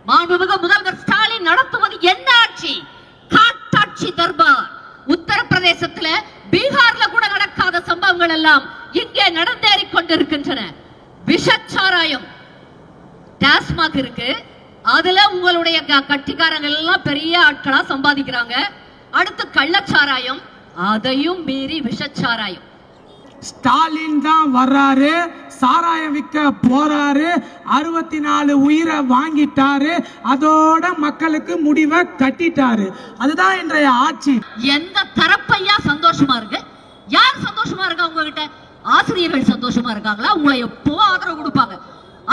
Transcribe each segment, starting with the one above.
மாண்புமிகு முதல்வர் ஸ்டாலின் நடத்துவது என்ன ஆட்சி? காட்டாட்சி தர்பார். உத்தரப்பிரதேசத்துல, பீகார்ல கூட நடக்காத சம்பவங்கள் எல்லாம் இங்கே நடந்தேறிக் கொண்டிருக்கின்றன. விஷச்சாராயம் டாஸ்மாக் இருக்கு, அதுல உங்களுடைய கட்டிக்காரங்க எல்லாம் பெரிய ஆட்களா சம்பாதிக்கிறாங்க. அடுத்து கள்ளச்சாராயம், அதையும் மீறி விஷச்சாராயம். ஸ்டாலின் தான் வர்றாரு, சாராயம் விற்க போறாரு, 64 உயிரை வாங்கிட்டாரு, அதோட மக்களுக்கு முடிவை கட்டிட்டாரு. அதுதான் இன்றைய ஆட்சி. எந்த தரப்பையா சந்தோஷமா இருக்கு? யார் சந்தோஷமா இருக்கா உங்ககிட்ட? ஆசிரியர்கள் சந்தோஷமா இருக்காங்களா? உங்களை எப்போ ஆதரவு கொடுப்பாங்க.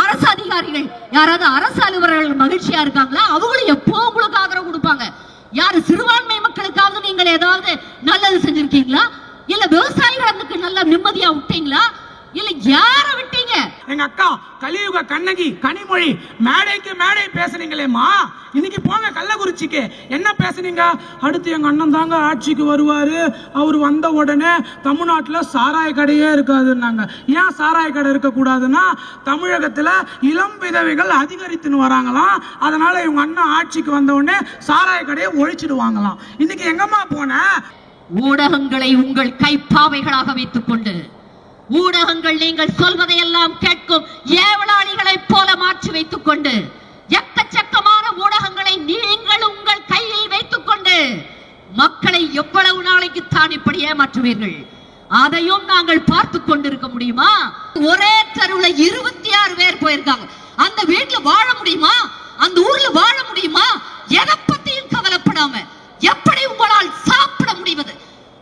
அரசு அதிகாரிகள் யாராவது அரசு அலுவலர்கள் மகிழ்ச்சியா இருக்காங்களா? அவங்களும் எப்போ உங்களுக்கு ஆதரவு கொடுப்பாங்க. யாரு சிறுபான்மை மக்களுக்காவது நீங்கள் ஏதாவது நல்லது செஞ்சிருக்கீங்களா? இல்ல விவசாயிகளுக்கு நல்ல நிம்மதியா விட்டீங்களா? இல்ல யார விட்டீங்க? எங்க அக்கா கலியுக கண்ணகி கனிமொழி மேடைக்கு மேடை பேசுனீங்களேமா, இன்னைக்கு போங்க கள்ளக்குறிச்சிக்கு, என்ன பேசுனீங்க? அடுத்து எங்க அண்ணன் தாங்க ஆட்சிக்கு வருவாரு, அவர் வந்த உடனே தமிழ்நாட்டுல சாராய கடையே இருக்காதுன்னாங்க. ஏன் சாராய கடை இருக்க கூடாதுன்னா, தமிழகத்துல இளம் விதவைகள் அதிகரித்துன்னு வராங்களாம், அதனால இவங்க அண்ணன் ஆட்சிக்கு வந்த உடனே சாராய கடையை ஒழிச்சிடுவாங்களாம். இன்னைக்கு எங்கம்மா போன? ஊடகங்களை உங்கள் கைப்பாவைகளாக வைத்துக் கொண்டு, ஊடகங்கள் நீங்கள் சொல்வதையெல்லாம் கேட்கும் ஏவலாளிகளை போல மாற்றி வைத்துக் கொண்டு, எக்கச்சக்கமான ஊடகங்களை நீங்கள் உங்கள் கையில் வைத்துக் கொண்டு மக்களை எவ்வளவு நாளைக்கு தான் இப்படி ஏமாற்றுவீர்கள்? அதையும் நாங்கள் பார்த்து கொண்டிருக்க முடியுமா? ஒரே தெருவுல 26 பேர் போயிருக்காங்க. அந்த வீட்டுல வாழ முடியுமா? அந்த ஊர்ல வாழ முடியுமா? எதை பத்தியும் கவலைப்படாம எப்படி உங்களால் சாப்பிட முடிவது?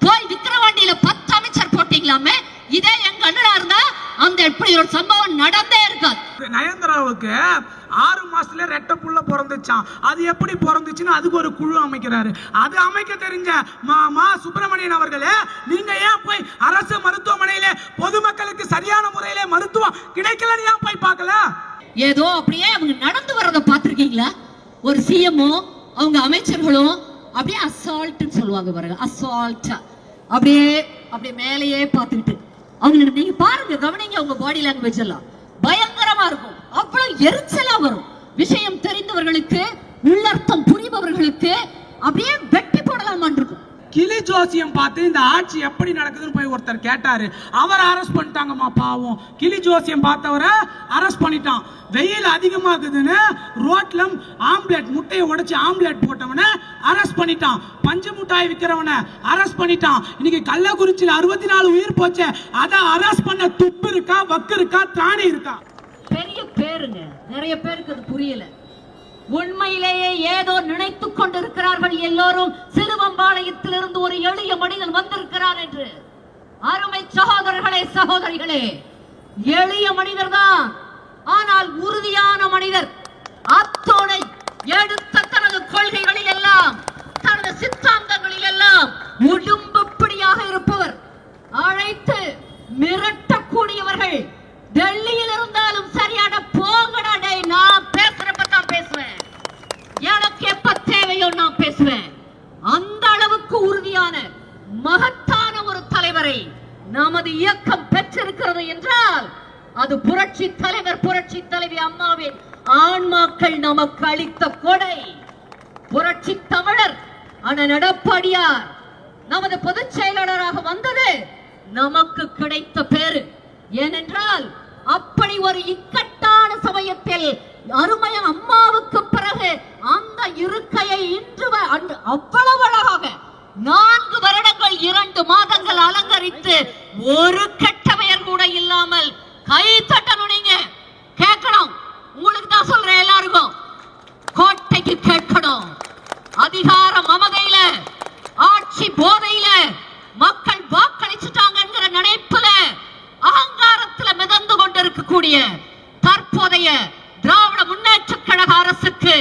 போய் விக்கிரவாண்டியில 10 அமைச்சர் போட்டீங்களாமே, இதே எங்க அண்ணனா இருந்தா அந்த இப்படி ஒரு சம்பவம் நடந்தே இருக்காது. நயன்தாராவுக்கு 6 மாசத்துல ரெட்டை புள்ள பிறந்துச்சான். அது எப்படி பிறந்துச்சுன்னு அதுக்கு ஒரு குழு அமைக்கிறாரு. அது அமைக்க தெரிஞ்ச மாமா சுப்பிரமணியன் அவர்களே, நீங்க ஏன் போய் அரசு மருத்துவமனையில பொதுமக்களுக்கு சரியான முறையில மருத்துவம் கிடைக்கலன்னு ஏன் போய் பார்க்கல? ஏதோ அப்படியே அவங்க நடந்து வர்றத பாத்திருக்கீங்களா? ஒரு சிஎம்ஓ அவங்க அமைச்சர்களும் அப்படியே அசால்ட்னு சொல்லுவாங்க பாருங்க, அசால்ட்டா அப்படியே மேலேயே பார்த்துக்கிட்டு அவங்க, நீங்க பாருங்க, கவனிங்க, அவங்க பாடி லாங்குவேஜ் எல்லாம் பயங்கரமா இருக்கும். அவ்வளவு எரிச்சலா வரும். விஷயம் தெரிந்தவர்களுக்கு, உள்ளர்த்தம் புரிபவர்களுக்கு அப்படியே வெட்டி போடலாமான் இருக்கும். கிளி ஜோசியம் பார்த்து இந்த ஆட்சி எப்படி நடக்குதுன்னு போய் ஒருத்தர் கேட்டாரு. அவரை அரெஸ்ட் பண்ணிட்டாங்கம்மா, பாவம். கிளி ஜோசியம் பார்த்தவரை அரெஸ்ட் பண்ணிட்டான். வெயில் அதிகமாகுதுன்னு ரோட்ல ஆம்லெட், முட்டையை உடைச்சு ஆம்லெட் போட்டவனை அரெஸ்ட் பண்ணிட்டான். பஞ்சு முட்டாய் விற்கிறவனை அரெஸ்ட் பண்ணிட்டான். இன்னைக்கு கள்ளக்குறிச்சியில் 64 உயிர் போச்சு. அதை அரெஸ்ட் பண்ண துப்பு இருக்கா, வக்கு இருக்கா, திராணி இருக்கா? பெரிய பேருங்க, நிறைய பேருக்கு அது புரியல. உண்மையிலேயே ஏதோ நினைத்துக் கொண்டிருக்கிறார்கள் எல்லோரும். சிறுவம்பாளையத்திலிருந்து ஒரு எளிய மனிதன் வந்திருக்கிறார் என்று. அருமை சகோதரர்களே, சகோதரிகளே, எளிய மனிதர் தான், ஆனால் உறுதியான மனிதர். அத்தோனை எடுத்த தனது கொள்கைகளில் எல்லாம், தனது சித்தாந்தங்களில் எல்லாம் உடும்பு பிடியாக இருப்பவர். அழைத்து மிரட்டக்கூடியவர்கள். டெல்லியில் இருந்தாலும் சரியான போங்கடா டேய், நான் பேசுறப்பதான் பேசுவேன், எனக்கு எப்ப தேவையோ நான் பேசுவேன். அந்த அளவுக்கு உறுதியான மகத்தான ஒரு தலைவரை நமது இயக்கம் பெற்றிருக்கிறது என்றால் அது புரட்சி தலைவர், புரட்சி தலைவி அம்மாவின் ஆன்மாக்கள் நமக்கு அளித்த கொடை. புரட்சி தமிழர் அண்ணன் எடப்பாடியார் நமது பொதுச் செயலாளராக வந்தது நமக்கு கிடைத்த பேரு. ஏனென்றால் அப்படி ஒரு இக்கட்டான சமயத்தில் அருமைய அம்மாவுக்கு பிறகு அந்த இருக்கையை இன்று அவ்வளவு அழகாக 4 வருடங்கள் 2 மாதங்கள் அலங்கரித்து ஒரு கெட்ட பெயர் கூட இல்லாமல் கை தட்டணும். நீங்க கேட்கணும், உங்களுக்கு தான் சொல்றேன், எல்லாருக்கும் கோட்டைக்கு கேட்கணும். அதிகார மமதையில, ஆட்சி போதையில, மக்கள் வாக்களிச்சுட்டாங்கிற நினைப்புல, அகங்காரத்துல மிதந்து கொண்டிருக்கக்கூடிய தற்போதைய திராவிட முன்னேற்ற கழக அரசுக்கு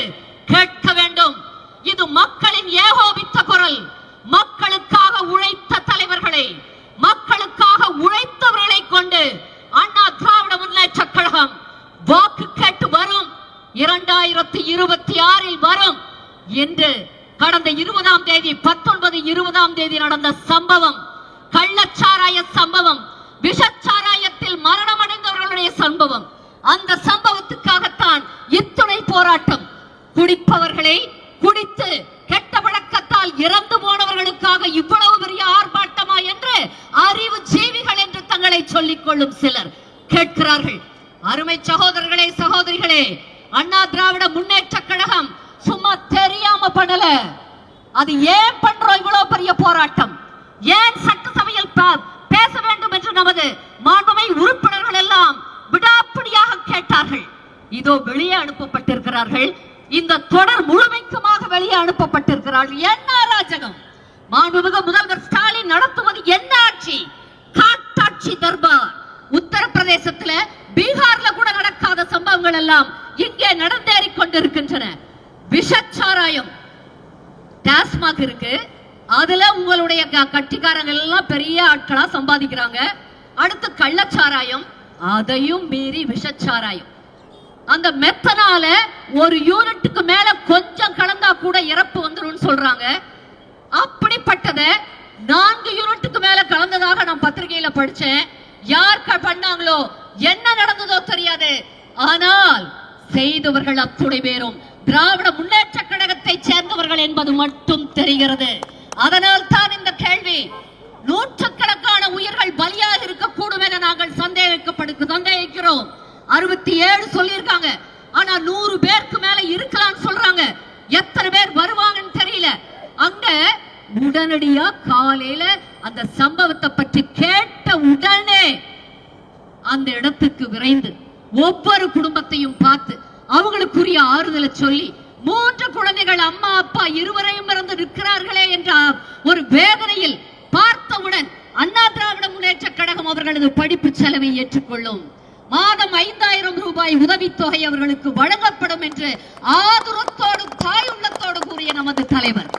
கேட்க வேண்டும். இது மக்களின் ஏகோபித்த குரல். மக்களுக்காக உழைத்த தலைவர்களை, மக்களுக்காக உழைத்தவர்களை கொண்டு அண்ணா திராவிட முன்னேற்ற கழகம் வாக்கு கேட்டு வரும். 2026 வரும் என்று கடந்த 20ஆம் தேதி 19-20ஆம் தேதி நடந்த சம்பவம், கள்ளச்சாராய சம்பவம், விஷச்சாராயத்தில் மரணமடைந்தவர்களுடைய சம்பவம், அந்த சம்பவத்துக்காகத்தான் இத்துணை போராட்டம். குடிப்பவர்களை, குடித்து கெட்ட பழக்கத்தால் இறந்து போனவர்களுக்காக இவ்வளவு பெரிய ஆர்ப்பாட்டமா என்று அறிவு ஜீவிகள் என்று தங்களை சொல்லிக் கொள்ளும் சிலர் கேட்கிறார்கள். அருமை சகோதரர்களே, சகோதரிகளே, அண்ணா திராவிட முன்னேற்ற கழகம் சும்மா தெரியாம பண்ணல. அது ஏன் பண்றோம் இவ்வளவு பெரிய போராட்டம்? ஏன் சட்டசபையில் பேச வேண்டும் என்று நமது மாண்புமிகு உறுப்பினர்கள் எல்லாம் விடாப்பிடியாக கேட்டார்கள். இதோ வெளியே அனுப்பப்பட்டிருக்கிறார்கள். இந்த தொடர் முழுமைக்குமாக வெளியே அனுப்பப்பட்டிருக்கிறார்கள். என்ன அராஜகம்! மாண்புமிகு முதல்வர் ஸ்டாலின் நடத்துவது என்ன ஆட்சி? காட்டாட்சி தர்பார். உத்தரப்பிரதேசத்துல, பீகார்ல கூட நடக்காத சம்பவங்கள் எல்லாம் இங்கே நடந்தேறிக் கொண்டிருக்கின்றன. விஷச்சாராயம் டாஸ்மாக் இருக்கு, அதுல உங்களுடைய கட்சிக்காரங்க எல்லாம் பெரிய ஆட்களா சம்பாதிக்கிறாங்க. அடுத்து கள்ளச்சாராயம், அதையும் மீறி விஷச்சாராயம். அந்த மெத்தனால ஒரு யூனிட்டுக்கு மேல கொஞ்சம் கலந்தா கூட இறப்பு வந்துரும் சொல்றாங்க. அப்படிப்பட்டத 4 யூனிட்டுக்கு மேல கலந்ததாக நான் பத்திரிகையில படிச்சேன். யார் பண்ணாங்களோ, என்ன நடந்ததோ தெரியாது. ஆனால் செய்தவர்கள் அத்துணை பேரும் திராவிட முன்னேற்ற கழகத்தை சேர்ந்தவர்கள் என்பது மட்டும் தெரிகிறது. அதனால் தான் இந்த கேள்வி. நூற்றுக்கணக்கான உயிர்கள் பலியாக இருக்கக்கூடும் என நாங்கள் சந்தேகிக்கிறோம். 67 சொல்லியிருக்காங்க. ஆனா 100 பேருக்கு மேல இருக்கலாம் சொல்றாங்க. எத்தனை பேர் வருவாங்கன்னு தெரியல. அங்க உடனடியா காலையில அந்த சம்பவத்தை பற்றி கேட்ட உடனே அந்த இடத்துக்கு விரைந்து ஒவ்வொரு குடும்பத்தையும் பார்த்து அவங்களுக்குரிய ஆறுதலை சொல்லி, 3 குழந்தைகள் அம்மா அப்பா இருவரையும் இருந்து நிற்கிறார்களே என்ற ஒரு வேதனையில் பார்த்தவுடன் அண்ணா திராவிட முன்னேற்ற கழகம் அவர்களது படிப்பு செலவை ஏற்றுக்கொள்ளும். மாதம் 5000 ரூபாய் உதவித்தொகை அவர்களுக்கு வழங்கப்படும் என்று ஆதுரத்தோடு தாயுள்ளத்தோடு கூறிய நமது தலைவர்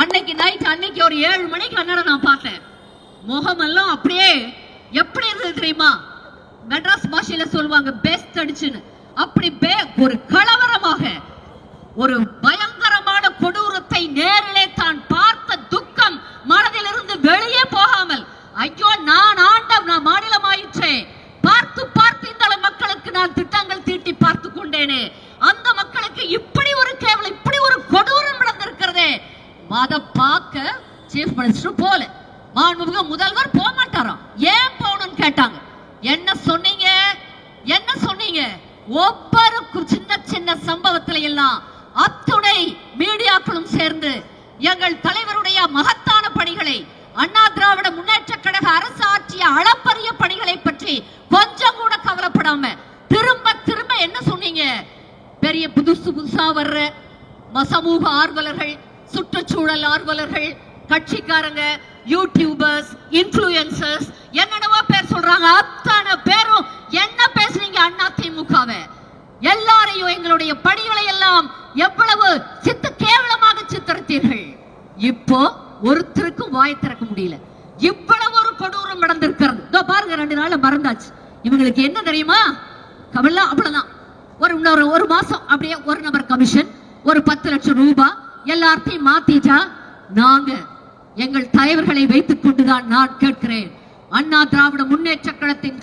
அன்னைக்கு நைட், அன்னைக்கு ஒரு 7 மணிக்கு அண்ணனை நான் பார்த்தேன். முகமெல்லாம் அப்படியே எப்படி இருந்தது தெரியுமா? மெட்ராஸ் பாஷையில சொல்லுவாங்க பெஸ்ட் அடிச்சுன்னு. அப்படி ஒரு கலவரமாக, ஒரு பயங்கரமான கொடூரத்தை நேரிலே தான் பார்த்த துக்கம் மனதிலிருந்து வெளியே போகாமல், ஐயோ நான் ஆண்ட மாநிலம் ஆயிற்றே, பார்த்து பார்த்து இந்த மக்களுக்கு நான் திட்டங்கள் தீட்டி பார்த்து கொண்டேனே, அந்த மக்களுக்கு இப்படி ஒரு கேவலம், இப்படி ஒரு கொடூரம் நடந்திருக்கிறதே. அத பார்க்க சீஃப் மினிஸ்டர் போல, மாண்புமிகு முதல்வர் போக மாட்டாராம். ஏன் போகணும்னு கேட்டாங்க. என்ன சொன்னீங்க? என்ன சொன்னீங்க? ஒவ்வொரு சின்ன சின்ன சம்பவத்தில எல்லாம் அத்துணை மீடியாக்களும் சேர்ந்து எங்கள் தலைவருடைய மகத்தான பணிகளை, அண்ணா திராவிட முன்னேற்ற கழக அரசு ஆற்றிய அளப்பரிய பணிகளை பற்றி கொஞ்சம் கூட கவலைப்படாம திரும்ப திரும்ப என்ன சொன்னீங்க? பெரிய புதுசா வர்ற சமூக ஆர்வலர்கள், சுற்றுச்சூழல் ஆர்வலர்கள், கட்சிக்காரங்க, யூடியூபர்ஸ், இன்ஃப்ளூயன்சர்ஸ், என்னென்னவோ பேர் சொல்றாங்க. அத்தனை பேரும் என்ன பேசுறீங்க? அண்ணா திமுகவை எல்லாரையும், எங்களுடைய பணிகளை எல்லாம் எவ்வளவு கேவலமாக சித்தரித்தீர்கள். இப்போ ஒருத்தருக்கும் வாய் திறக்க முடியல. இவ்வளவு ஒரு கொடூரம் நடந்திருக்கிறது. இதோ பாருங்க, 2 நாள்ல மறந்தாச்சு. இவங்களுக்கு என்ன தெரியுமா? கவலை அவ்வளவுதான். ஒரு மாசம் அப்படியே ஒரு நபர் கமிஷன், ஒரு 10 லட்சம் ரூபாய் எல்லாத்தையும் மாத்திட்டா, நாங்க எங்கள் தலைவர்களை வைத்துக் கொண்டுதான் நான் கேட்கிறேன். அண்ணா திராவிட முன்னேற்ற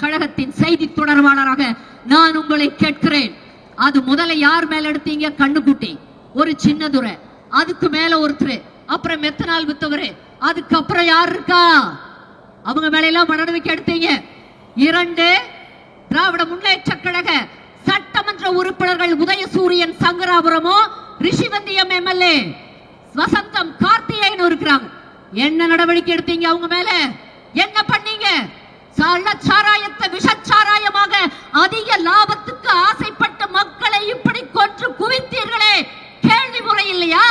கழகத்தின் செய்தி தொடர்பாளராக நான் உங்களை கேட்கிறேன். அது முதல்ல யார் மேல எடுத்தீங்க? கண்ணுக்குட்டி, ஒரு சின்னதுரை, அதுக்கு மேல ஒருத்தர், அப்புறம் மெத்தனால் வித்தவரு, அதுக்கப்புறம் யார் இருக்கா? அவங்க மேல எல்லாம் நடவடிக்கை எடுத்தீங்க. 2 திராவிட முன்னேற்ற கழக சட்டமன்ற உறுப்பினர்கள் உதயசூரியன் சங்கராபுரமோ, ரிஷிவந்தியம் எம்எல்ஏ வசந்தம் கார்த்திகேயன் இருக்கிறாங்க. என்ன நடவடிக்கை எடுத்தீங்க? அவங்க மேல என்ன பண்ணீங்க? சாராயத்தை விஷச்சாராயமாக அதிக லாபத்துக்கு ஆசைப்பட்ட மக்களை இப்படி கொன்று குவித்தீர்களே, கேள்வி முறை இல்லையா?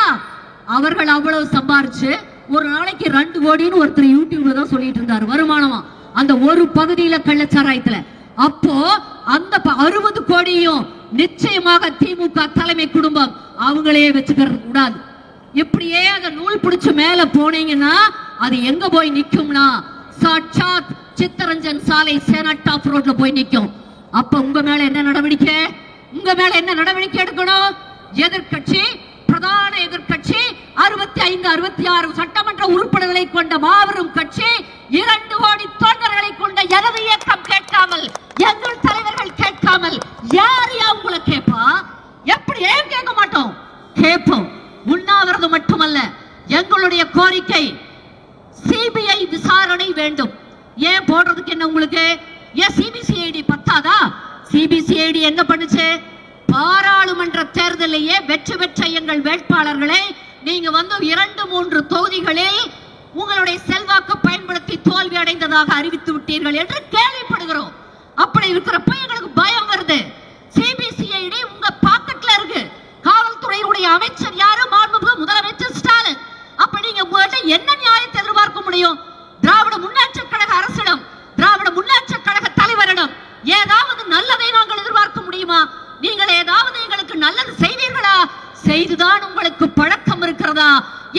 அவர்கள் அவ்வளவு சம்பாரிச்சு ஒரு நாளைக்கு 2 கோடின்னு ஒருத்தர் யூடியூப்ல தான் சொல்லிட்டு இருந்தாரு வருமானமா, அந்த ஒரு பகுதியில கள்ளச்சாராயத்துல. அப்போ அந்த 60 கோடியும் நிச்சயமாக திமுக தலைமை குடும்பம் அவங்களே வச்சுக்கிறது கூடாது. இப்படியே அந்த நூல் பிடிச்சு மேல போனீங்கன்னா அது எங்க போய் நிக்கும்னா, சாட்சாத் சித்தரஞ்சன் சாலை செனட் ஆஃப் ரோட்ல போய் நிக்கும். அப்ப உங்க மேல என்ன நடவடிக்கை? உங்க மேல என்ன நடவடிக்கை எடுக்கணும்? எதிர்கட்சி, பிரதான எதிர்கட்சி, 65 66 சட்டமன்ற உறுப்பினர்களை கொண்ட மாபெரும் கட்சி, 2 கோடி தொண்டர்களை கொண்ட எனது இயக்கம் கேட்காமல், எங்கள் தலைவர்கள் கேட்காமல் யார் உங்களை கேட்பா? எப்படி? ஏன் கேட்க மாட்டோம்? கேட்போம். உண்ணாவிரதம் மட்டுமல்ல, எங்களுடைய கோரிக்கை சிபிஐ விசாரணை வேண்டும். ஏன் போடுறதுக்கு என்ன உங்களுக்கு? ஏன் சிபிசிஐடி பத்தாதா? சிபிசிஐடி என்ன பண்ணுச்சு? பாராளுமன்ற தேர்தலையே வெற்றி பெற்ற எங்கள் வேட்பாளர்களை நீங்க 2-3 தொகுதிகளில் உங்களுடைய செல்வாக்கு பயன்படுத்தி தோல்வி அடைந்ததாக அறிவித்து விட்டீர்கள் என்று கேள்விப்படுகிறோம். அப்படி இருக்கிறப்ப எங்களுக்கு பயம் வருது. சிபிசிஐடி உங்க பாக்கெட்ல இருக்கு. காவல்துறையுடைய அமைச்சர் யாரு? மாண்புமிகு முதலமைச்சர் ஸ்டாலின். அப்ப நீங்க உங்கள்ட்ட என்ன நியாயத்தை எதிர்பார்க்க முடியும்? திராவிட முன்னேற்ற கழக அரசிடம், திராவிட முன்னேற்ற கழக தலைவரிடம் ஏதாவது நல்லதை நாங்கள் எதிர்பார்க்க முடியுமா? நீங்கள் ஏதாவது எங்களுக்கு நல்லது செய்வீர்களா? செய்துதான் உங்களுக்கு பழக்கம் இருக்கிறதா?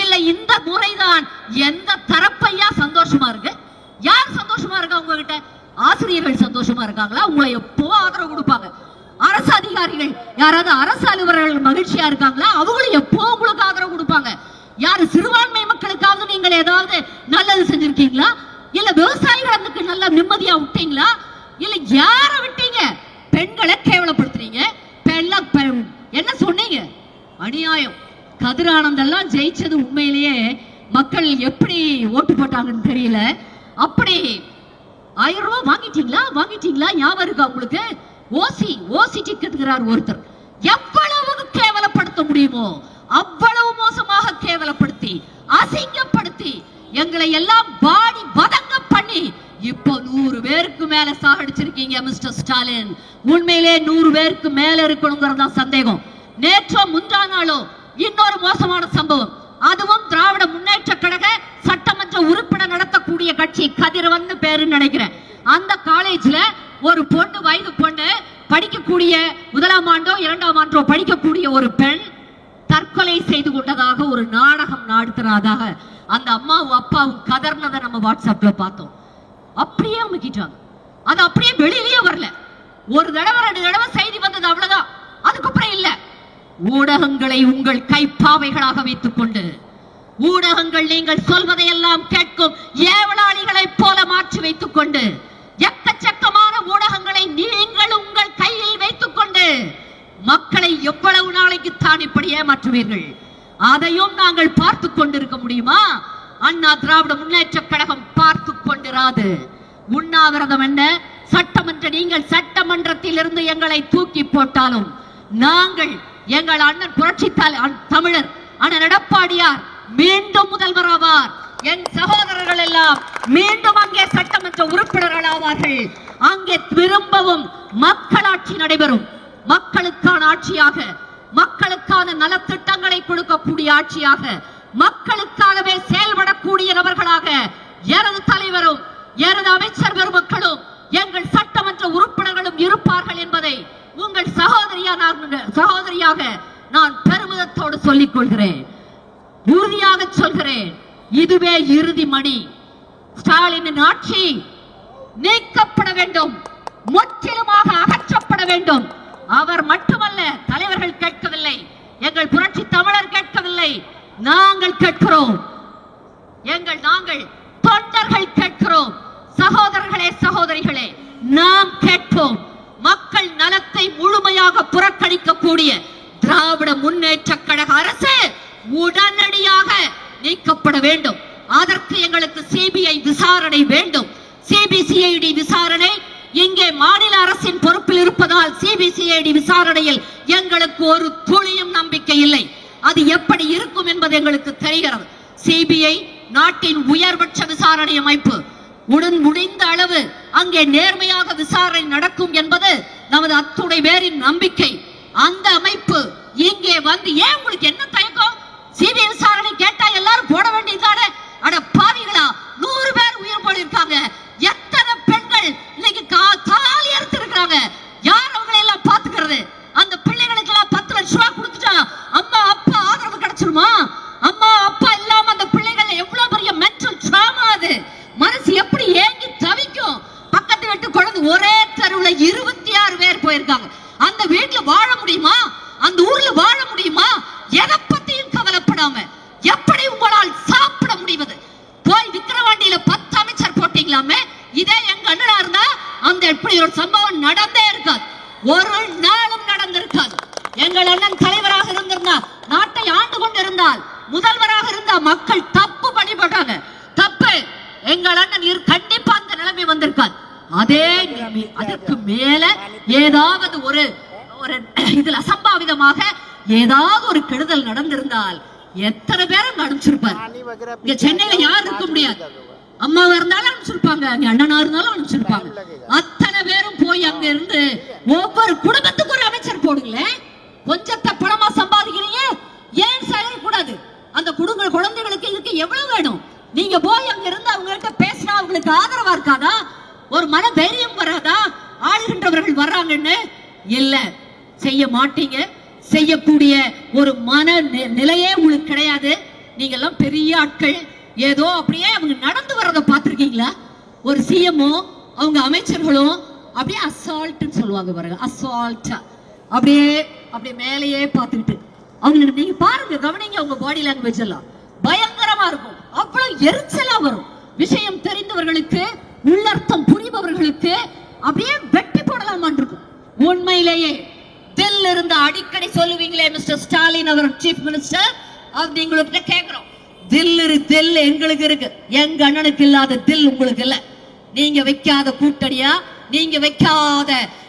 இல்ல இந்த முறைதான் எந்த தரப்பையா சந்தோஷமா இருக்கு? யார் சந்தோஷமா இருக்கா உங்ககிட்ட? ஆசிரியர்கள் சந்தோஷமா இருக்காங்களா? உங்களை எப்போ ஆதரவு கொடுப்பாங்க. அரசு அதிகாரிகள் யாராவது அரசு அலுவலர்கள் மகிழ்ச்சியா இருக்காங்களா? அவங்களும் எப்போ உங்களுக்கு ஆதரவு கொடுப்பாங்க. யாரு சிறுபான்மை மக்களுக்காவது நீங்கள் ஏதாவது நல்லது செஞ்சிருக்கீங்களா? இல்ல விவசாயிகளுக்கு நல்ல நிம்மதியா விட்டீங்களா? இல்ல யார விட்டீங்க? பெண்களை கேவலப்படுத்துறீங்க. என்ன சொன்னீங்க? அநியாயம். கதிரானந்த் எல்லாம் ஜெயிச்சது உண்மையிலேயே மக்கள் எப்படி ஓட்டு போட்டாங்கன்னு தெரியல. அப்படி 1000 ரூபாய் வாங்கிட்டீங்களா? ஞாபகம் இருக்கா உங்களுக்கு? ஓசி டிக்கெட்டுகிறார் ஒருத்தர். எவ்வளவு கேவலப்படுத்த முடியுமோ அவ்வளவு மோசமாக கேவலப்படுத்தி அசிங்கப்படுத்தி எங்களை எல்லாம் பாடி வதங்க பண்ணி இப்போ 100 பேருக்கு மேல சாகடிச்சிருக்கீங்க மிஸ்டர் ஸ்டாலின். உண்மையிலே 100 பேருக்கு மேல இருக்கணுங்கிறதா சந்தேகம். நேற்றோ முந்தா நாளோ இன்னொரு மோசமான சம்பவம். அதுவும் திராவிட முன்னேற்ற கழக சட்டமன்ற உறுப்பினர் நடத்தக்கூடிய கட்சி கதிரவன் பேரு நினைக்கிறேன். அந்த காலேஜ்ல ஒரு பொண்ணு, வயது பொண்ணு, படிக்கக்கூடிய 1ஆம் ஆண்டோ 2ஆம் ஆண்டோ படிக்கக்கூடிய ஒரு பெண் தற்கொலை செய்து கொண்டதாக ஒரு நாடகம் நடத்துறதாக அந்த அம்மாவும் அப்பாவும் கதர்னதை நம்ம வாட்ஸ்அப்ல பார்த்தோம். அப்படியே அமுக்கிட்டாங்க. அது அப்படியே வெளியிலேயே வரல. ஒரு தடவை 2 தடவை செய்தி வந்தது, அவ்வளவுதான். அதுக்கப்புறம் இல்ல. ஊடகங்களை உங்கள் கைப்பாவைகளாக வைத்துக் கொண்டு ஊடகங்கள் நீங்கள் சொல்வதையெல்லாம் கேட்கும் ஏவலாளிகளை போல மாற்றி வைத்துக் கொண்டு எக்கச்சக்கமான ஊடகங்களை நீங்கள் உங்கள் கையில் வைத்துக் கொண்டு மக்களை எவ்வளவு நாளைக்கு தான் இப்படி ஏமாற்றுவீர்கள்? அதையும் நாங்கள் பார்த்து கொண்டிருக்க முடியுமா? அண்ணா திராவிட முன்னேற்ற கழகம் பார்த்து கொண்டிராது. உண்ணாவிரதம் என்ன? நீங்கள் சட்டமன்றத்தில் இருந்து எங்களை தூக்கி போட்டாலும் நாங்கள் எங்கள் அண்ணன் புரட்சி தமிழர் அண்ணன் எடப்பாடியார் மீண்டும் முதல்வர் ஆவார். என் சகோதரர்கள் எல்லாம் மீண்டும் அங்கே சட்டமன்ற உறுப்பினர்கள் ஆவார்கள். அங்கே திரும்பவும் மக்களாட்சி நடைபெறும். மக்களுக்கான ஆட்சியாக, மக்களுக்கான நலத்திட்டங்களை கொடுக்கக்கூடிய ஆட்சியாக, மக்களுக்காகவே செயல்படக்கூடிய நபர்களாக எனது தலைவரும் எனது அமைச்சர் பெருமக்களும் எங்கள் சட்டமன்ற உறுப்பினர்களும் இருப்பார்கள் என்பதை உங்கள் சகோதரியாக நான் பெருமிதத்தோடு சொல்லிக் கொள்கிறேன், உறுதியாக சொல்கிறேன். இதுவே இறுதி மணி. ஸ்டாலினின் ஆட்சி நீக்கப்பட வேண்டும், முற்றிலுமாக அகற்றப்பட வேண்டும். அவர் மட்டுமல்ல, தலைவர்கள் கேட்கவில்லை, எங்கள் புரட்சி தமிழர் கேட்கவில்லை, நாங்கள் கேட்கிறோம். நாங்கள் தொண்டர்கள் கேட்கிறோம். சகோதரர்களே, சகோதரிகளே, நாம் கேட்போம். மக்கள் நலத்தை முழுமையாக புறக்கணிக்கக்கூடிய திராவிட முன்னேற்ற கழக அரசு உடனடியாக நீக்கப்பட வேண்டும். அதற்கு எங்களுக்கு சிபிஐ விசாரணை வேண்டும். சிபிசிஐடி விசாரணை இங்கே மாநில அரசின் பொறுப்பில் இருப்பதால் சிபிசிஐடி விசாரணையில் எங்களுக்கு ஒரு துளியும் நம்பிக்கை இல்லை. அது எப்படி இருக்கும் என்பது எங்களுக்கு தெரிகிறது. சிபிஐ நாட்டின் உயர்பட்ச விசாரணை அமைப்பு. முடிந்த அளவு அங்கே நேர்மையாக விசாரணை நடக்கும் என்பது நமது அத்துணை பேரின் நம்பிக்கை. அந்த அமைப்பு இங்கே வந்து, ஏன் உங்களுக்கு என்ன தயக்கம்? சிபிஐ விசாரணை கேட்டா எல்லாரும் போட வேண்டியதானே? அட பாவிகளா, 100 பேர் உயிர் போயிருக்காங்க. எத்தனை பெண்கள் இன்னைக்கு தாலி அறுத்து இருக்காங்க. யார் அவங்களை எல்லாம் பாத்துக்கிறது? அந்த பிள்ளைகளுக்கு எல்லாம் 10 லட்சம் ரூபாய் கொடுத்துட்டா அம்மா அப்பா ஆதரவு கிடைச்சிருமா? அம்மா அப்பா இல்லாம அந்த பிள்ளைகள் எவ்வளவு பெரிய மென்டல் டிராமா. அது மனசு எப்படி ஏங்கி தவிக்கும். பக்கத்து வீட்டு குழந்தை ஒரே தெருவுல 26 பேர் போயிருக்காங்க. அந்த வீட்டுல வாழ முடியுமா? அந்த ஊர்ல வாழ முடியுமா? எதை இருந்தால், முதல்வராக இருந்த மக்கள் தப்பு பண்ணிவிட்டாங்க. தப்பு. எங்கள் அண்ணன் கண்டிப்பா அந்த நிலைமை வந்திருக்கார். அதே நிலைமை, அதற்கு மேல ஏதாவது ஒரு இதுல அசம்பாவிதமாக ஏதாவது ஒரு கெடுதல் நடந்திருந்தால் எத்தனை பேரும் அனுப்பிச்சிருப்பார். இங்க சென்னையில யாரும் இருக்க முடியாது. அம்மாவா இருந்தாலும் அனுப்பிச்சிருப்பாங்க, அண்ணனா இருந்தாலும் அனுப்பிச்சிருப்பாங்க. அத்தனை பேரும் போய் அங்க இருந்து ஒவ்வொரு குடும்பத்துக்கு ஒரு அமைச்சர் போடுங்களேன். கொஞ்சத்தை பணமா சம்பாதிக்கிறீங்க, ஏன் செய்யக்கூடாது? அந்த குழந்தைகளுக்கு இதுக்கு எவ்வளவு வேணும்? நீங்க போய் அங்க இருந்து அவங்க கிட்ட பேசினா அவங்களுக்கு ஆதரவா இருக்காதா? ஒரு மன தைரியம் வராதா? ஆளுகின்றவர்கள் வர்றாங்கன்னு இல்ல, செய்ய மாட்டீங்க. செய்யக்கூடிய ஒரு மன நிலையே உங்களுக்கு கிடையாது. நீங்க எல்லாம் பெரிய ஆட்கள். ஏதோ அப்படியே அவங்க நடந்து வர்றதை பார்த்திருக்கீங்களா? ஒரு சிஎம்ஓ அவங்க அமைச்சர்களும் அப்படியே அசால்ட்னு சொல்லுவாங்க பாருங்க, அசால்ட்டா அப்படியே மேலேயே பார்த்துக்கிட்டு அவங்க நீங்க பாருங்க, கவனிங்க. அவங்க பாடி லாங்குவேஜ் எல்லாம் பயங்கரமா இருக்கும். அவ்வளவு எரிச்சலா வரும். விஷயம் தெரிந்தவர்களுக்கு, உள்ளர்த்தம் புரிபவர்களுக்கு அப்படியே வெட்டி போடலாமான் இருக்கும். உண்மையிலேயே தில் இருந்த அடிக்கடி சொல்லுவீங்களே மிஸ்டர் ஸ்டாலின் அவர் சீஃப் மினிஸ்டர், நீங்களுக்கு கேட்கிறோம். தில் எங்களுக்கு இருக்கு, எங்க அண்ணனுக்கு இல்லாத தில் உங்களுக்கு இல்ல. நீங்க வைக்காத கூட்டணியா,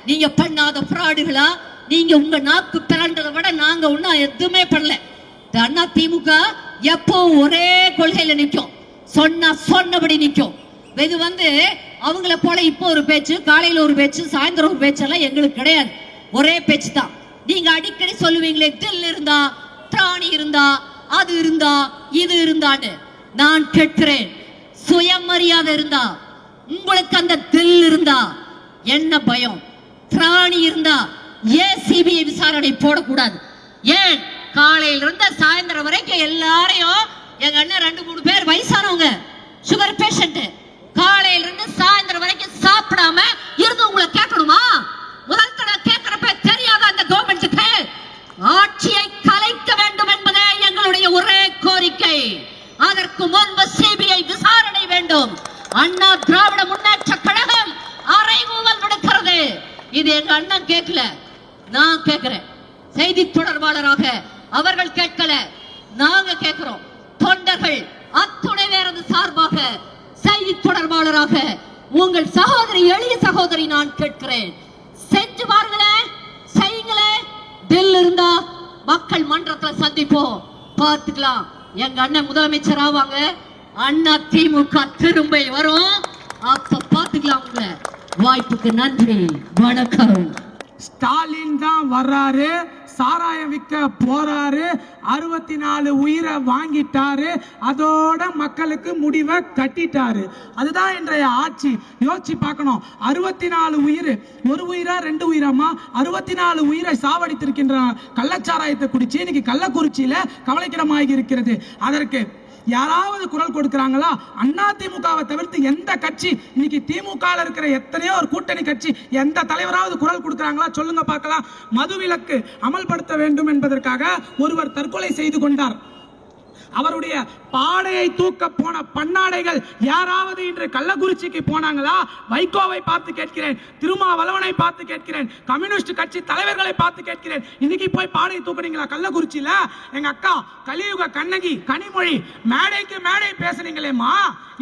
நீங்க பண்ணாத ஃப்ராடுகளா, நீங்க உங்க நாக்கு பிறன்றதை விட நாங்க ஒன்னும் எதுவுமே பண்ணல. அண்ணா திமுக எப்போ ஒரே கொள்கையில நிக்கும், சொன்னபடி நிக்கும். இது அவங்கள போல இப்போ ஒரு பேச்சு, காலையில ஒரு பேச்சு, சாயந்தரம் ஒரு பேச்செல்லாம் எங்களுக்கு கிடையாது. ஒரே பேச்சு தான். நீங்க அடிக்கடி சொல்லுவீங்களே தில் இருந்தா, திராணி இருந்தா, அது இருந்தா, இது இருந்தான்னு. நான் கேட்கிறேன், சுயமரியாதை இருந்தா, உங்களுக்கு அந்த தில் இருந்தா என்ன பயம்? திராணி இருந்தா ஏன் சிபிஐ விசாரணை போடக்கூடாது? ஏன் காலையில இருந்த சாயந்தரம் வரைக்கும் எல்லாரையும், எங்க அண்ணன் 2-3 பேர் வயசானவங்க, சுகர் பேஷண்ட், காலையில இருந்து சாயந்தரம் வரைக்கும் சாப்பிடாம இருந்து உங்களை கேட்கணுமா? முதல் தடவை கேட்கிறப்ப தெரியாத அந்த கவர்மெண்ட்டுக்கு ஆட்சியை கலைக்க வேண்டும் என்பதே எங்களுடைய ஒரே கோரிக்கை. அதற்கு முன்பு சிபிஐ விசாரணை வேண்டும். அண்ணா திராவிட முன்னேற்ற கழகம் அறைகூவல் விடுக்கிறது. இது எங்க அண்ணன் கேட்கல, நான் கேட்கிறேன். செய்தி தொடர்பாளராக அவர்கள் கேட்கல, நாங்க கேட்கிறோம். தொண்டர்கள் அத்துணை பேரது சார்பாக செய்தி தொடர்பாளராக உங்கள் சகோதரி, எளிய சகோதரி நான் கேட்கிறேன். செஞ்சு பாருங்களேன், செய்யுங்களேன். தில் இருந்தா மக்கள் மன்றத்துல சந்திப்போம், பார்த்துக்கலாம். எங்க அண்ணன் முதலமைச்சர் ஆவாங்க, அண்ணா திமுக திரும்ப வரும், அப்ப பார்த்துக்கலாம். உங்க வாய்ப்புக்கு நன்றி, வணக்கம். ஸ்டாலின் தான் வர்றாரு, சாராயம் விற்க போறாரு, 64 உயிரை வாங்கிட்டாரு, அதோட மக்களுக்கு முடிவை கட்டிட்டாரு. அதுதான் இன்றைய ஆட்சி. யோசிச்சு பார்க்கணும். 64 உயிர், 1 உயிரா 2 உயிராமா? 64 உயிரை சாவடித்திருக்கின்ற கள்ளச்சாராயத்தை குடிச்சு இன்னைக்கு கள்ளக்குறிச்சியில கவலைக்கிடமாகி இருக்கிறது. அதற்கு யாராவது குரல் கொடுக்கிறாங்களா? அண்ணா திமுகவை தவிர்த்து எந்த கட்சி, இன்னைக்கு திமுக இருக்கிற எத்தனையோ ஒரு கூட்டணி கட்சி, எந்த தலைவராவது குரல் கொடுக்கிறாங்களா? சொல்லுங்க பார்க்கலாம். மதுவிலக்கு அமல்படுத்த வேண்டும் என்பதற்காக ஒருவர் தற்கொலை செய்து கொண்டார். அவருடைய பாடையை தூக்க போன பன்னாடைகள் யாராவது இன்று கள்ளக்குறிச்சிக்கு போனாங்களா? வைகோவை பார்த்து கேட்கிறேன், திருமாவளவனை பார்த்து கேட்கிறேன், கம்யூனிஸ்ட் கட்சி தலைவர்களை பார்த்து கேட்கிறேன். இன்னைக்கு போய் பாடையை தூக்குனீங்களா கள்ளக்குறிச்சியில? எங்க அக்கா கலியுக கண்ணகி கனிமொழி மேடைக்கு மேடை பேசுனீங்களேமா,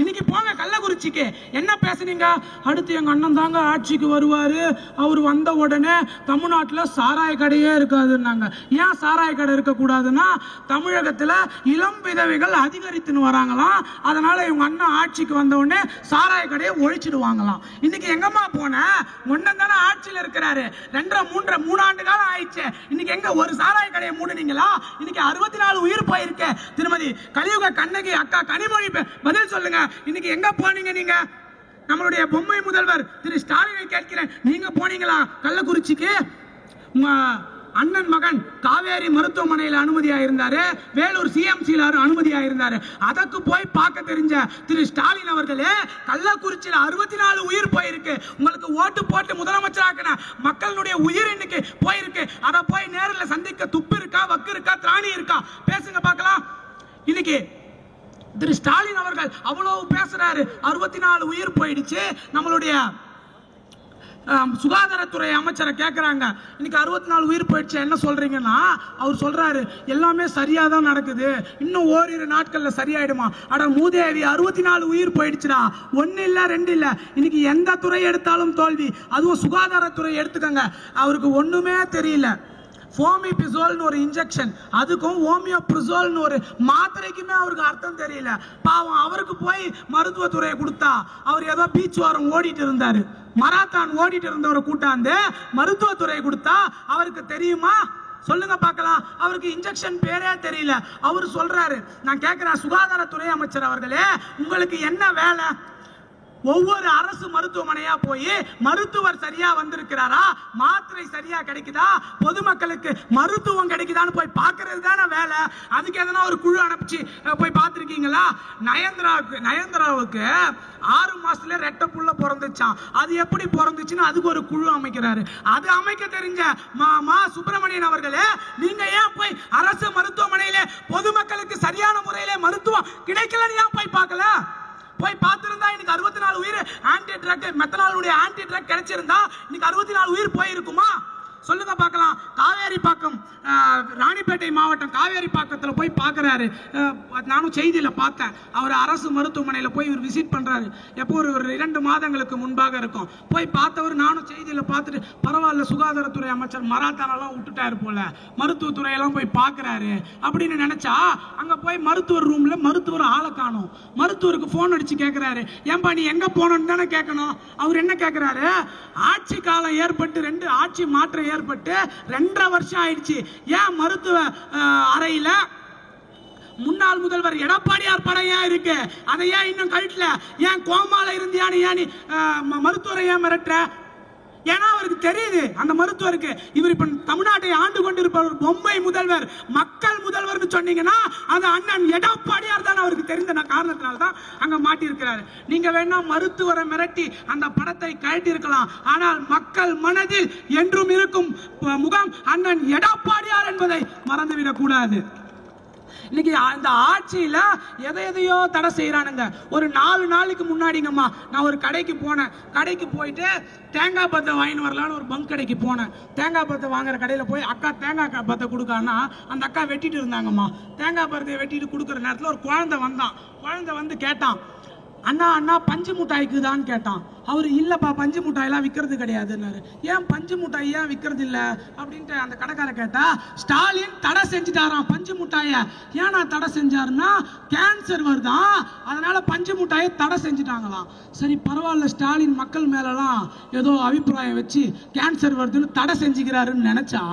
இன்னைக்கு போங்க கள்ளக்குறிச்சிக்கு. என்ன பேசுனீங்க? அடுத்து எங்க அண்ணன் தாங்க ஆட்சிக்கு வருவாரு, அவர் வந்த உடனே தமிழ்நாட்டில் சாராய கடையே இருக்காதுன்னாங்க. ஏன் சாராய கடை இருக்க கூடாதுன்னா, தமிழகத்துல இளம் விதவைகள் அதிகரித்துன்னு வராங்களாம். அதனால இவங்க அண்ணன் ஆட்சிக்கு வந்த உடனே சாராய கடையை ஒழிச்சிடுவாங்களாம். இன்னைக்கு எங்கம்மா போன? ஒன்னன் தானே ஆட்சியில் இருக்கிறாரு, 2-3 ஆண்டு காலம் ஆயிடுச்சு. இன்னைக்கு எங்க ஒரு சாராய கடையை மூடுனீங்களா? இன்னைக்கு 64 உயிர் போயிருக்கு. திருமதி கலியுக கண்ணகி அக்கா கனிமொழி பதில் சொல்லுங்க, இன்னைக்கு எங்க போனீங்க நீங்க? நம்மளுடைய பொம்மை முதல்வர் திரு ஸ்டாலினை கேட்கிறேன், நீங்க போனீங்களா கள்ளக்குறிச்சிக்கு? அண்ணன் மகன் காவேரி மருத்துவமனையில் அனுமதியா இருந்தாரு, வேலூர் சிஎம்சியில் அனுமதியா இருந்தாரு. அதற்கு போய் பார்க்க தெரிஞ்ச திரு ஸ்டாலின் அவர்களே, கள்ளக்குறிச்சியில் 64 உயிர் போயிருக்கு. உங்களுக்கு ஓட்டு போட்டு முதலமைச்சராக்கின மக்களுடைய உயிர் இன்னைக்கு போயிருக்கு. அதை போய் நேரில் சந்திக்க துப்பு இருக்கா, வக்கு இருக்கா, திராணி இருக்கா? பேசுங்க பார்க்கலாம். இன்னைக்கு திரு ஸ்டாலின் அவர்கள் அவ்வளவு பேசுறாரு, 64 உயிர் போயிடுச்சு. நம்மளுடைய சுகாதாரத்துறை அமைச்சரை கேட்கிறாங்க, இன்னைக்கு 64 உயிர் போயிடுச்சு என்ன சொல்றீங்கன்னா, அவர் சொல்றாரு எல்லாமே சரியா தான் நடக்குது, இன்னும் ஓரிரு நாட்கள்ல சரியாயிடுமா. அட மூதேவி, 64 உயிர் போயிடுச்சுடா, 1 இல்ல 2 இல்ல, இன்னைக்கு எந்த துறை எடுத்தாலும் தோல்வி. அதுவும் சுகாதாரத்துறை எடுத்துக்கங்க, அவருக்கு ஒண்ணுமே தெரியல. ஃபோமிபிசோல்னு ஒரு இன்ஜெக்ஷன், அதுக்கும் ஹோமியோபிரிசோல்னு ஒரு மாத்திரைக்குமே அவருக்கு அர்த்தம் தெரியல. பாவம், அவருக்கு போய் மருத்துவத்துறையை கொடுத்தா அவர் ஏதோ பீச் வாரம் ஓடிட்டு இருந்தாரு, மராத்தான் ஓடிட்டு இருந்தவரை கூட்டாந்து மருத்துவத்துறையை கொடுத்தா அவருக்கு தெரியுமா? சொல்லுங்க பார்க்கலாம். அவருக்கு இன்ஜெக்ஷன் பேரே தெரியல. அவர் சொல்றாரு, நான் கேட்கிறேன் சுகாதாரத்துறை அமைச்சர் அவர்களே, உங்களுக்கு என்ன வேலை? ஒவ்வொரு அரசு மருத்துவமனையா போய் மருத்துவர் சரியா வந்திருக்கிறாரா, மாத்திரை சரியா கிடைக்குதா, பொதுமக்களுக்கு மருத்துவம் கிடைக்குதான்னு போய் பார்க்கறது தானே வேலை. அதுக்கு எதனா ஒரு குழு அனுப்பிச்சு போய் பார்த்துருக்கீங்களா? நயன்தாராவுக்கு 6 மாசத்துல ரெட்டை புள்ள பிறந்துச்சான். அது எப்படி பிறந்துச்சுன்னு அதுக்கு ஒரு குழு அமைக்கிறாரு. அது அமைக்க தெரிஞ்ச மா சுப்பிரமணியன் அவர்களே, நீங்க ஏன் போய் அரசு மருத்துவமனையில பொதுமக்களுக்கு சரியான முறையில மருத்துவம் கிடைக்கலன்னு ஏன் போய் பார்க்கல? போய் பார்த்திருந்தா இன்னைக்கு 64 உயிர் ஆன்டி ட்ரக் மெத்தனாலுடைய ஆன்டி ட்ரக் கிடைச்சிருந்தா இன்னைக்கு 64 உயிர் போயிருக்குமா? சொல்லுங்க பார்க்கலாம். காவேரிப்பாக்கம், ராணிப்பேட்டை மாவட்டம் காவேரிப்பாக்கத்தில் போய் பார்க்குறாரு. நானும் செய்தியில் பார்த்தேன். அவர் அரசு மருத்துவமனையில் போய் இவர் விசிட் பண்ணுறாரு. எப்போ ஒரு 2 மாதங்களுக்கு முன்பாக இருக்கும். போய் பார்த்தவர் நானும் செய்தியில் பார்த்துட்டு, பரவாயில்ல சுகாதாரத்துறை அமைச்சர் மராத்தானெல்லாம் விட்டுட்டாரு போல, மருத்துவத்துறையெல்லாம் போய் பார்க்குறாரு அப்படின்னு நினச்சா, அங்கே போய் மருத்துவர் ரூமில் மருத்துவர் ஆளை காணும். மருத்துவருக்கு ஃபோன் அடித்து கேட்குறாரு, ஏன்பா நீ எங்கே போனோன்னு தானே கேட்கணும். அவர் என்ன கேட்குறாரு, ஆட்சி காலம் ஏற்பட்டு 2 ஆட்சி மாற்றம் ஏற்பட்டு 2.5 வருஷம் ஆயிடுச்சு, ஏன் மருத்துவ அறையில முன்னாள் முதல்வர் எடப்பாடியார் படம் ஏன் இருக்கு, அதை ஏன் இன்னும் கழட்டல, ஏன் கோமால இருந்தியான்னு ஏன் மருத்துவரை ஏன் மிரட்டுற? ஏன்னா அவருக்கு தெரியுது, அந்த மருத்துவருக்கு இவர் இப்ப தமிழ்நாட்டை ஆண்டு கொண்டிருப்பவர் பொம்மை முதல்வர், மக்கள் முதல்வர் சொன்னீங்கன்னா அந்த அண்ணன் எடப்பாடியார் தான் அவருக்கு தெரிந்த காரணத்தினால்தான் அங்க மாட்டியிருக்கிறாரு. நீங்க வேணா மருத்துவரை மிரட்டி அந்த படத்தை கழட்டி இருக்கலாம், ஆனால் மக்கள் மனதில் என்றும் இருக்கும் முகம் அண்ணன் எடப்பாடியார் என்பதை மறந்துவிடக் கூடாது. இன்னைக்கு இந்த ஆட்சியில எதையோ தடை செய்யறானுங்க. ஒரு 4 நாளைக்கு முன்னாடிங்கம்மா நான் ஒரு கடைக்கு போனேன். கடைக்கு போயிட்டு தேங்காய் பத்தை வாங்கிட்டு வரலான்னு ஒரு பங்க் கடைக்கு போனேன். தேங்காய் பத்தை வாங்குற கடையில போய் அக்கா தேங்காய் பத்தை கொடுக்கான்னா அந்த அக்கா வெட்டிட்டு இருந்தாங்கம்மா. தேங்காய் பத்தை வெட்டிட்டு கொடுக்குற நேரத்தில் ஒரு குழந்தை வந்தான். குழந்தை வந்து கேட்டான், அண்ணா அண்ணா பஞ்சு மிட்டாய்க்குதான்னு கேட்டான். அவர் இல்லப்பா பஞ்சு மிட்டாயெல்லாம் விற்கிறது கிடையாதுன்னாரு. ஏன் பஞ்சு மிட்டாய் ஏன் விற்கிறது இல்லை அப்படின்ட்டு அந்த கடைக்கார கேட்டா, ஸ்டாலின் தடை செஞ்சுட்டாராம் பஞ்சு மிட்டாயை. ஏன்னா தடை செஞ்சாருன்னா கேன்சர் வருதான், அதனால பஞ்சு மிட்டாயை தடை செஞ்சுட்டாங்களாம். சரி பரவாயில்ல, ஸ்டாலின் மக்கள் மேலலாம் ஏதோ அபிப்பிராயம் வச்சு கேன்சர் வருதுன்னு தடை செஞ்சுக்கிறாருன்னு நினைச்சா,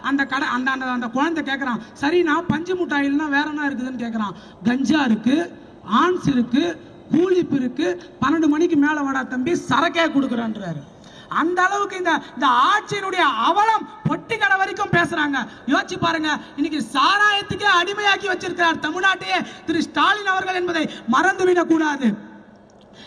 அந்த கடை அந்த குழந்தை கேட்கறான், சரி நான் பஞ்சு மிட்டாயில்னா வேற என்ன இருக்குதுன்னு கேட்கறான். கஞ்சா இருக்கு, ஆன்ஸ் இருக்கு, கூலிப்பு இருக்கு, 12 மணிக்கு மேல வாடா தம்பி சரக்கே கொடுக்குறான்றாரு. அந்த அளவுக்கு இந்த ஆட்சியினுடைய அவலம் பொட்டி கடை வரைக்கும் பேசுறாங்க. யோசிச்சு பாருங்க, இன்னைக்கு சாராயத்துக்கே அடிமையாக்கி வச்சிருக்கிறார் தமிழ்நாட்டையே திரு ஸ்டாலின் அவர்கள் என்பதை மறந்துவிடக் கூடாது.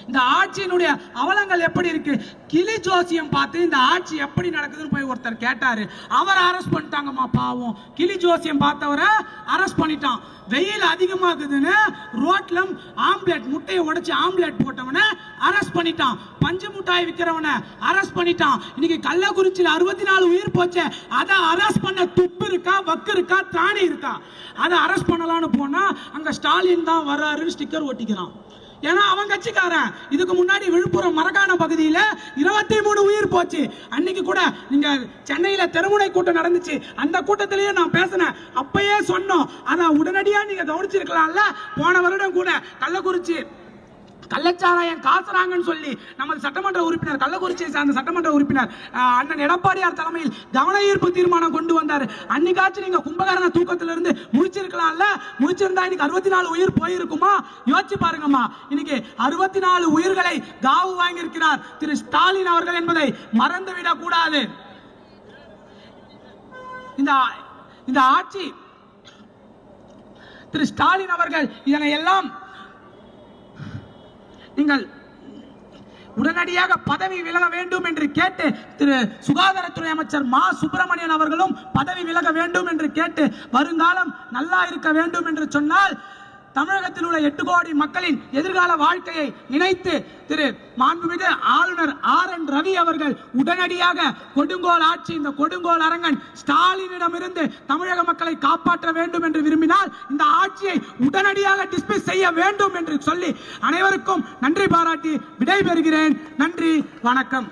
இந்த ஆட்சியினுடைய அவலங்கள் எப்படி இருக்கு, கிளி ஜோசியம் பார்த்து இந்த ஆட்சி எப்படி நடக்குதுன்னு போய் ஒருத்தர் கேட்டாரு. அவரை அரெஸ்ட் பண்ணிட்டாங்கம்மா. பாவம், கிளி ஜோசியம் பார்த்தவரை அரெஸ்ட் பண்ணிட்டான். வெயில் அதிகமாகுதுன்னு ரோட்ல ஆம்லெட் முட்டையை உடைச்சு ஆம்லெட் போட்டவனை அரெஸ்ட் பண்ணிட்டான். பஞ்சு மிட்டாய் விற்கிறவனை அரெஸ்ட் பண்ணிட்டான். இன்னைக்கு கள்ளக்குறிச்சியில் 64 உயிர் போச்சு. அதை அரெஸ்ட் பண்ண துப்பு இருக்கா, வக்கு இருக்கா, திராணி இருக்கா? அதை அரெஸ்ட் பண்ணலான்னு போனா அங்க ஸ்டாலின் தான் வர்றாருன்னு ஸ்டிக்கர் ஒட்டிக்கிறான். ஏன்னா அவன் கட்சிக்காரன். இதுக்கு முன்னாடி விழுப்புரம் மரக்காண பகுதியில 23 உயிர் போச்சு. அன்னைக்கு கூட நீங்க சென்னையில தெருமுனை கூட்டம் நடந்துச்சு, அந்த கூட்டத்திலேயே நான் பேசினேன். அப்பயே சொன்னோம், அதை உடனடியா நீங்க கவனிச்சிருக்கலாம்ல. போன வருடம் கூட கள்ளக்குறிச்சி கள்ளச்சாராயம் காசுறாங்கன்னு சொல்லி நமது சட்டமன்ற உறுப்பினர், கள்ளக்குறிச்சியை சார்ந்த சட்டமன்ற உறுப்பினர் அண்ணன் எடப்பாடியார் தலைமையில் கவன ஈர்ப்பு தீர்மானம் கொண்டு வந்தார். அன்னைக்காச்சும் நீங்க கும்பகரண தூக்கத்திலிருந்து முடிச்சிருக்கலாம்ல. முடிச்சிருந்தா இன்னைக்கு 64 உயிர் போயிருக்குமா? யோசிச்சு பாருங்கம்மா. இன்னைக்கு 64 உயிர்களை காவு வாங்கியிருக்கிறார் திரு ஸ்டாலின் அவர்கள் என்பதை மறந்துவிடக் கூடாது. இந்த ஆட்சி திரு ஸ்டாலின் அவர்கள் இதனை எல்லாம் நீங்கள் உடனடியாக பதவி விலக வேண்டும் என்று கேட்டு திரு சுகாதாரத்துறை அமைச்சர் மா சுப்பிரமணியன் அவர்களும் பதவி விலக வேண்டும் என்று கேட்டு வருங்காலம் நல்லா இருக்க வேண்டும் என்று சொன்னால் தமிழகத்தில் உள்ள 8 கோடி மக்களின் எதிர்கால வாழ்க்கையை நினைத்து திரு மாண்புமிகு ஆளுநர் RN ரவி அவர்கள் உடனடியாக கொடுங்கோல் ஆட்சி, இந்த கொடுங்கோல் அரங்கன் ஸ்டாலினிடமிருந்து தமிழக மக்களை காப்பாற்ற வேண்டும் என்று விரும்பினால் இந்த ஆட்சியை உடனடியாக டிஸ்மிஸ் செய்ய வேண்டும் என்று சொல்லி அனைவருக்கும் நன்றி பாராட்டி விடைபெறுகிறேன். நன்றி, வணக்கம்.